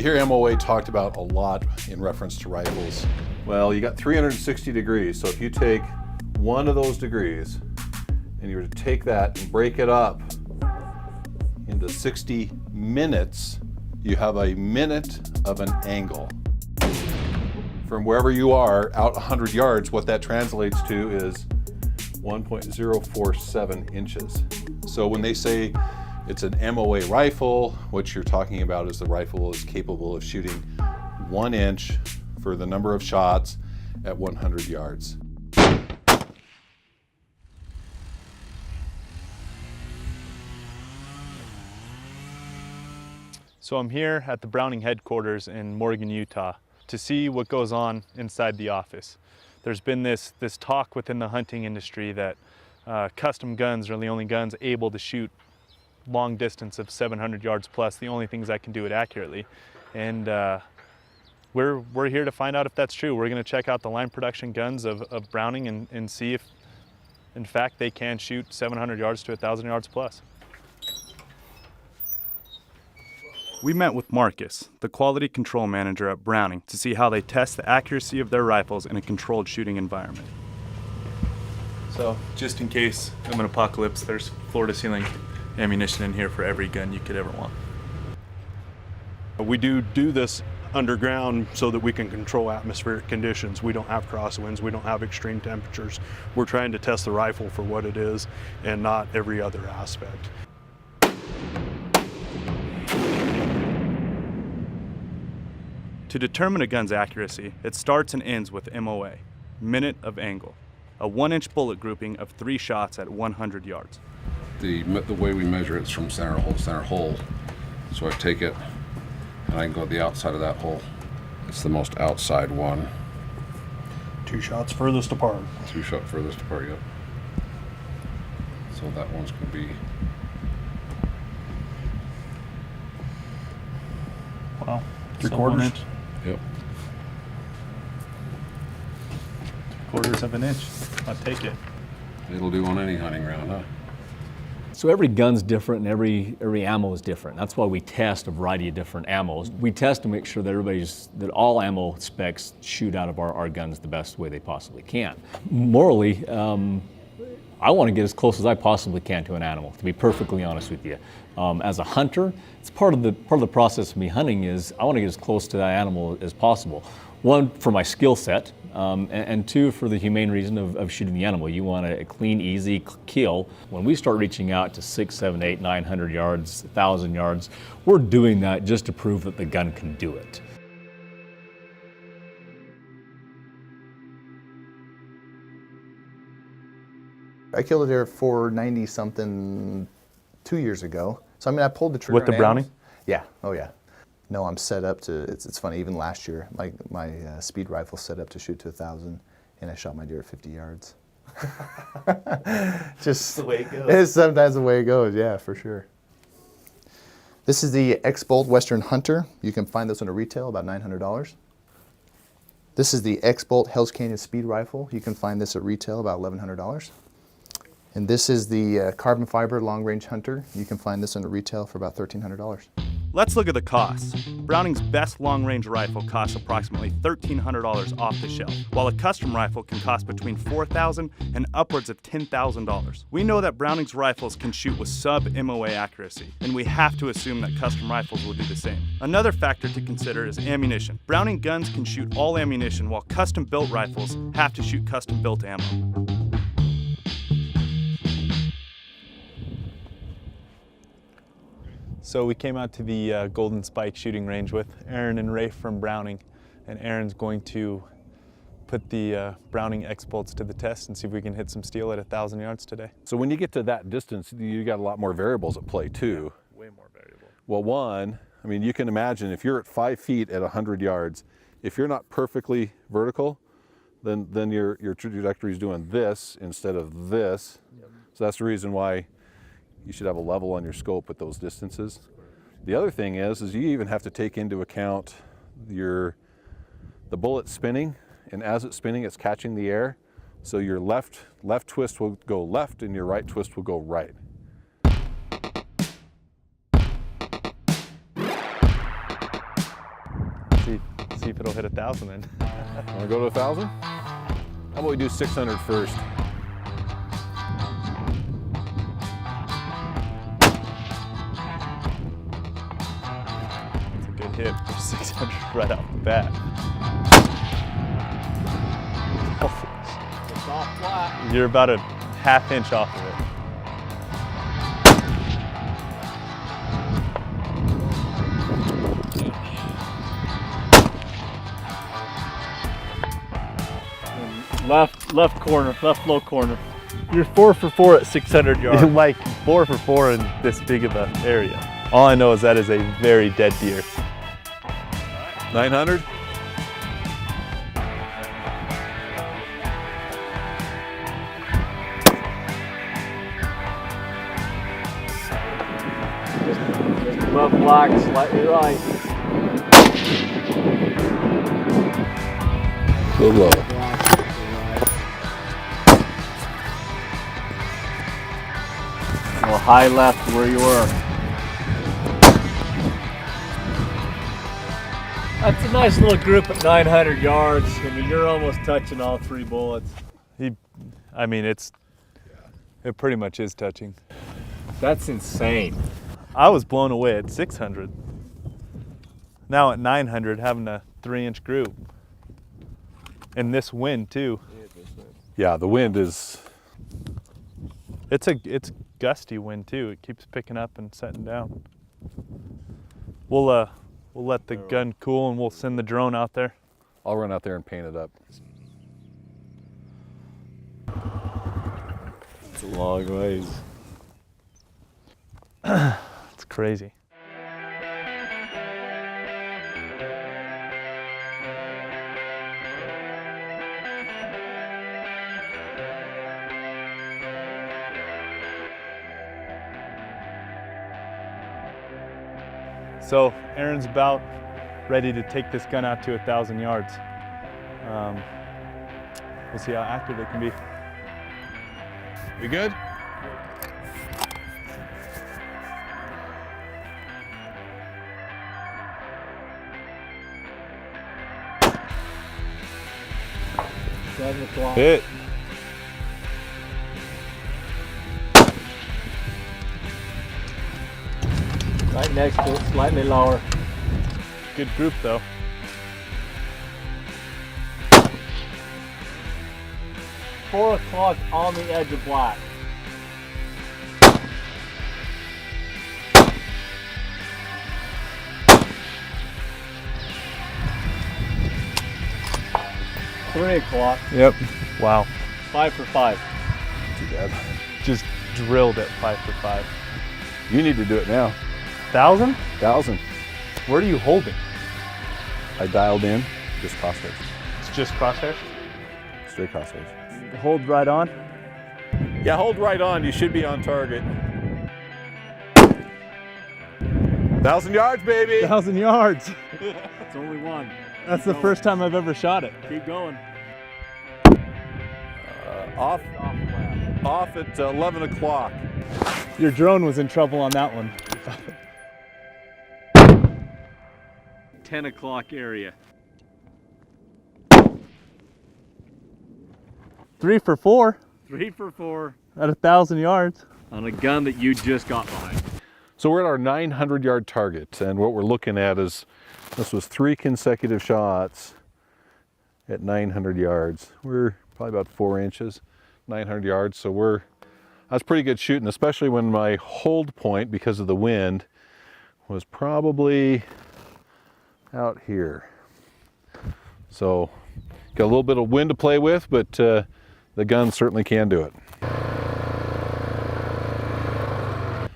You hear MOA talked about a lot in reference to rifles. Well, you got 360 degrees, so if you take one of those degrees and you were to take that and break it up into 60 minutes, you have a minute of an angle. From wherever you are out 100 yards, what that translates to is 1.047 inches. So when they say it's an MOA rifle, what you're talking about is the rifle is capable of shooting 1 inch for the number of shots at 100 yards. So I'm here at the Browning headquarters in Morgan, Utah, to see what goes on inside the office. There's been this talk within the hunting industry that custom guns are the only guns able to shoot long distance of 700 yards plus, the only things that can do it accurately. And we're here to find out if that's true. We're gonna check out the line production guns of Browning and see if, in fact, they can shoot 700 yards to 1,000 yards plus. We met with Marcus, the quality control manager at Browning, to see how they test the accuracy of their rifles in a controlled shooting environment. So, just in case of an apocalypse, there's floor-to-ceiling ammunition in here for every gun you could ever want. We do this underground so that we can control atmospheric conditions. We don't have crosswinds, we don't have extreme temperatures. We're trying to test the rifle for what it is and not every other aspect. To determine a gun's accuracy, it starts and ends with MOA, minute of angle, a 1-inch bullet grouping of 3 shots at 100 yards. The way we measure it is from center hole. So I take it and I can go to the outside of that hole. It's the most outside one. 2 shots furthest apart. 2 shot furthest apart, yep. So that one's going to be... Wow. 3/4 inch. Yep. 3/4 of an inch. I'll take it. It'll do on any hunting round, huh? So every gun's different and every ammo is different. That's why we test a variety of different ammos. We test to make sure that all ammo specs shoot out of our guns the best way they possibly can. Morally, I want to get as close as I possibly can to an animal, to be perfectly honest with you. As a hunter, it's part of the process of me hunting is I want to get as close to that animal as possible. One, for my skill set, and two, for the humane reason of shooting the animal. You want a clean, easy kill. When we start reaching out to 6, 7, 8, 900 yards, 1,000 yards, we're doing that just to prove that the gun can do it. I killed a deer at 490 something 2 years ago. So I mean, I pulled the trigger. With the Browning? Yeah, oh yeah. No, I'm set up to, it's funny, even last year, my speed rifle set up to shoot to 1,000 and I shot my deer at 50 yards. Just the way it goes. It's sometimes the way it goes, yeah, for sure. This is the X-Bolt Western Hunter. You can find this on a retail, about $900. This is the X-Bolt Hell's Canyon Speed Rifle. You can find this at retail, about $1,100. And this is the Carbon Fiber Long Range Hunter. You can find this on a retail for about $1,300. Let's look at the costs. Browning's best long-range rifle costs approximately $1,300 off the shelf, while a custom rifle can cost between $4,000 and upwards of $10,000. We know that Browning's rifles can shoot with sub-MOA accuracy, and we have to assume that custom rifles will do the same. Another factor to consider is ammunition. Browning guns can shoot all ammunition, while custom-built rifles have to shoot custom-built ammo. So we came out to the Golden Spike shooting range with Aaron and Rafe from Browning, and Aaron's going to put the Browning X-Bolts to the test and see if we can hit some steel at 1,000 yards today. So when you get to that distance, you got a lot more variables at play too. Yeah, way more variable. Well, one, I mean, you can imagine if you're at 5 feet at 100 yards, if you're not perfectly vertical, then your trajectory is doing this instead of this. Yep. So that's the reason why you should have a level on your scope at those distances. The other thing is you even have to take into account the bullet spinning, and as it's spinning, it's catching the air. So your left twist will go left and your right twist will go right. see if it'll hit 1,000 then. Want to go to 1,000? How about we do 600 first? It's a good hit for 600 right off the bat. It's off flat. You're about a ½ inch off of it. Left corner, left low corner. You're 4 for 4 at 600 yards. Like 4 for 4 in this big of an area. All I know is that is a very dead deer. 900? Just above black, slightly right. A little low. Well, high left where you were. That's a nice little group at 900 yards. I mean, you're almost touching all 3 bullets. I mean, it pretty much is touching. That's insane. I was blown away at 600. Now at 900, having a 3-inch group. And this wind too. Yeah, the wind is. It's gusty wind too. It keeps picking up and setting down. We'll let the gun cool and we'll send the drone out there. I'll run out there and paint it up. It's a long ways. It's crazy. So Aaron's about ready to take this gun out to 1,000 yards. We'll see how active it can be. You good? Hit. Right next to it, slightly lower. Good group though. Four o'clock on the edge of black. Three o'clock. Yep. Wow. 5 for 5. Too bad. Just drilled at 5 for 5. You need to do it now. 1,000? 1,000. Where are you holding? I dialed in, just crosshairs. It's just crosshairs? Straight crosshairs. Hold right on. Yeah, hold right on. You should be on target. 1,000 yards, baby. 1,000 yards. It's only one. That's the first time I've ever shot it. Keep going. Off at 11 o'clock. Your drone was in trouble on that one. 10 o'clock area. 3 for 4 3 for 4 at 1,000 yards. on a gun that you just got behind. So we're at our 900 yard target, and what we're looking at is, this was 3 consecutive shots at 900 yards. We're probably about 4 inches, 900 yards, so that's pretty good shooting, especially when my hold point, because of the wind, was probably out here. So got a little bit of wind to play with, but the gun certainly can do it.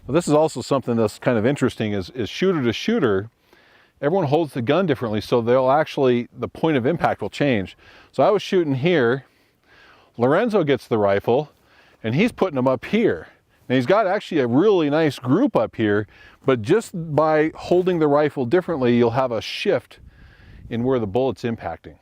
Well, this is also something that's kind of interesting, is shooter to shooter, everyone holds the gun differently, so the point of impact will change. So I was shooting here, Lorenzo gets the rifle, and he's putting them up here. And he's got actually a really nice group up here, but just by holding the rifle differently, you'll have a shift in where the bullet's impacting.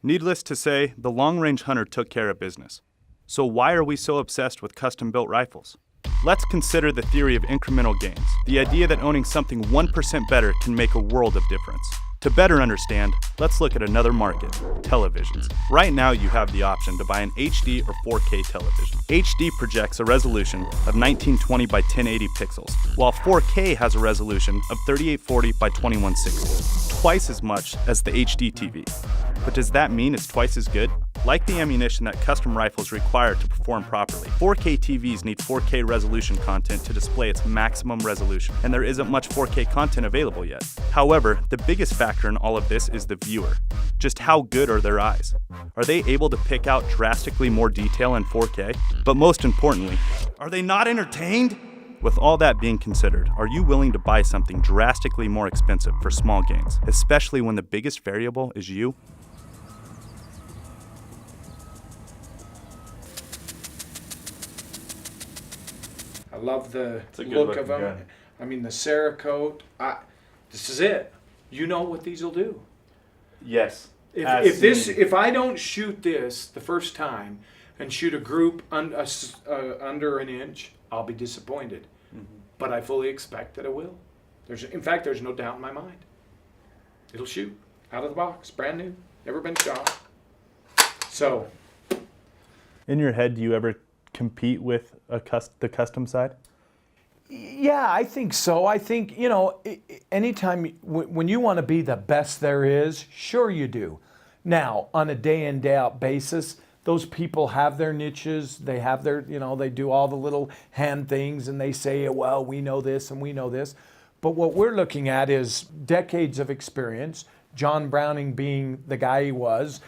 Needless to say, the long-range hunter took care of business. So why are we so obsessed with custom-built rifles? Let's consider the theory of incremental gains, the idea that owning something 1% better can make a world of difference. To better understand, let's look at another market, televisions. Right now you have the option to buy an HD or 4K television. HD projects a resolution of 1920 by 1080 pixels, while 4K has a resolution of 3840 by 2160, twice as much as the HD TV. But does that mean it's twice as good? Like the ammunition that custom rifles require to perform properly, 4K TVs need 4K resolution content to display its maximum resolution, and there isn't much 4K content available yet. However, the biggest factor in all of this is the viewer. Just how good are their eyes? Are they able to pick out drastically more detail in 4K? But most importantly, are they not entertained? With all that being considered, are you willing to buy something drastically more expensive for small gains, especially when the biggest variable is you? I love the look of them. I mean, the Cerakote. This is it. You know what these will do. Yes. If I don't shoot this the first time and shoot a group under an inch, I'll be disappointed. But I fully expect that it will. In fact, there's no doubt in my mind. It'll shoot out of the box, brand new, never been shot. So, In your head, do you ever compete with the custom side? yeah, I think so. I think, anytime, when you want to be the best there is, sure you do. Now, on a day in, day out basis, those people have their niches. They have their, they do all the little hand things and they say, well, we know this and we know this. But what we're looking at is decades of experience. John Browning being the guy he was,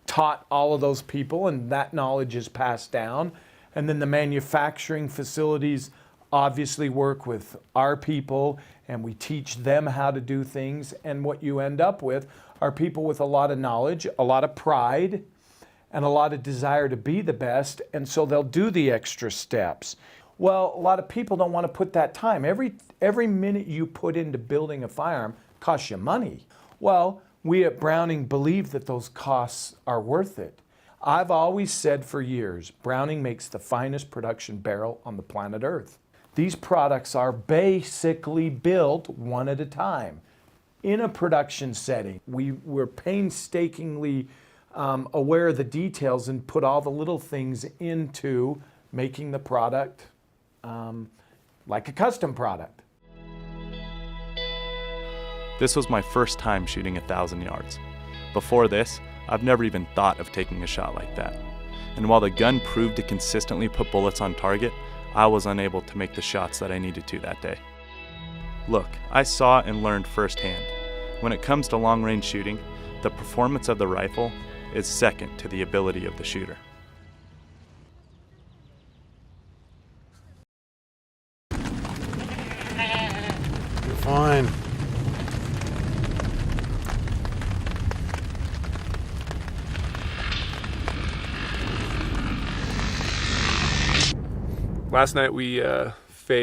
taught all of those people, and that knowledge is passed down. And then the manufacturing facilities obviously work with our people, and we teach them how to do things. And what you end up with are people with a lot of knowledge, a lot of pride, and a lot of desire to be the best, and so they'll do the extra steps. Well, a lot of people don't want to put that time. Every minute you put into building a firearm costs you money. Well, we at Browning believe that those costs are worth it. I've always said for years, Browning makes the finest production barrel on the planet Earth. These products are basically built one at a time in a production setting. We're painstakingly aware of the details and put all the little things into making the product like a custom product. This was my first time shooting 1,000 yards. Before this, I've never even thought of taking a shot like that. And while the gun proved to consistently put bullets on target, I was unable to make the shots that I needed to that day. Look, I saw and learned firsthand. When it comes to long-range shooting, the performance of the rifle is second to the ability of the shooter. You're fine. Last night we